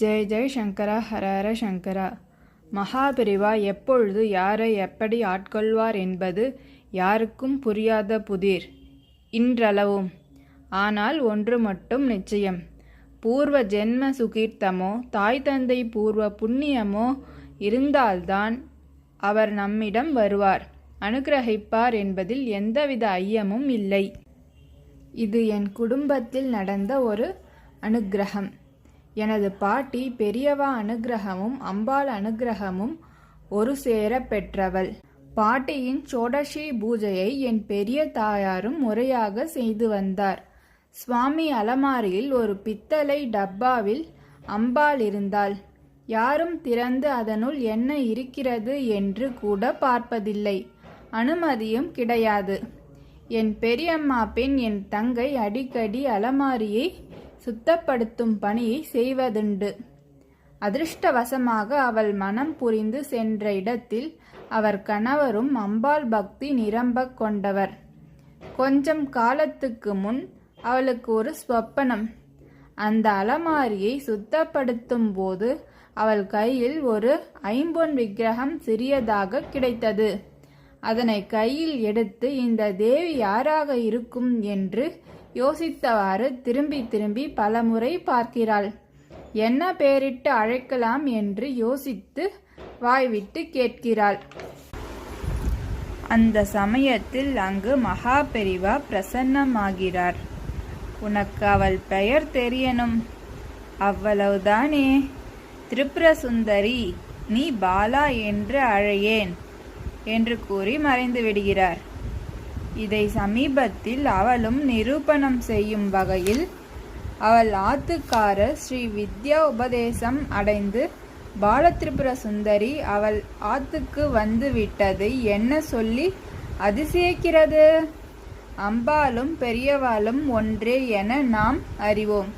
ஜெய் ஜெய் சங்கரா ஹரஹர சங்கரா. மகாபிரிவா எப்பொழுது யாரை எப்படி ஆட்கொள்வார் என்பது யாருக்கும் புரியாத புதிர் இன்றளவும். ஆனால் ஒன்று மட்டும் நிச்சயம், பூர்வ ஜென்ம சுகீர்த்தமோ தாய் தந்தை பூர்வ புண்ணியமோ இருந்தால்தான் அவர் நம்மிடம் வருவார், அனுகிரகிப்பார் என்பதில் எந்தவித ஐயமும் இல்லை. இது என் குடும்பத்தில் நடந்த ஒரு அனுக்கிரகம். எனது பாட்டி பெரியவா அனுக்கிரகமும் அம்பாள் அனுக்கிரகமும் ஒரு சேர பெற்றவள். பாட்டியின் சோடசி பூஜையை என் பெரிய தாயாரும் முறையாக செய்து வந்தார். சுவாமி அலமாரியில் ஒரு பித்தளை டப்பாவில் அம்பாள் இருந்தாள். யாரும் திறந்து அதனுள் என்ன இருக்கிறது என்று கூட பார்ப்பதில்லை, அனுமதியும் கிடையாது. என் பெரியம்மா பெண் என் தங்கை அடிக்கடி அலமாரியை சுத்தப்படுத்தும் பணியை செய்வதுண்டு. அதிர்ஷ்டவசமாக அவள் மனம் புரிந்து சென்ற இடத்தில் அவர் கணவரும் அம்பாள் பக்தி நிரம்ப கொண்டவர். கொஞ்சம் காலத்துக்கு முன் அவளுக்கு ஒரு ஸ்வப்பனம். அந்த அலமாரியை சுத்தப்படுத்தும் போது அவள் கையில் ஒரு ஐம்பொன் விக்கிரகம் சிறியதாக கிடைத்தது. அதனை கையில் எடுத்து இந்த தேவி யாராக இருக்கும் என்று யோசித்தவாறு திரும்பி திரும்பி பலமுறை பார்க்கிறாள். என்ன பெயரிட்டு அழைக்கலாம் என்று யோசித்து வாய்விட்டு கேட்கிறாள். அந்த சமயத்தில் அங்கு மகாபெரிவா பிரசன்னமாகிறார். உனக்கு அவள் பெயர் தெரியணும், அவ்வளவுதானே? திரிபுர சுந்தரி, நீ பாலா என்று அழையேன் என்று கூறி மறைந்து விடுகிறார். இதை சமீபத்தில் அவளும் நிரூபணம் செய்யும் வகையில் அவள் ஆத்துக்காரர் ஸ்ரீ வித்யா உபதேசம் அடைந்து பாலத்ரிபுர சுந்தரி அவள் ஆத்துக்கு வந்து விட்டதை என்ன சொல்லி அதிசயிக்கிறது? அம்பாலும் பெரியவாளும் ஒன்றே என நாம் அறிவோம்.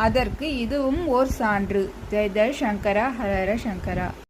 அதற்கு இதுவும் ஓர் சான்று. ஜெய் ஜெய் சங்கரா ஹரஹர சங்கரா.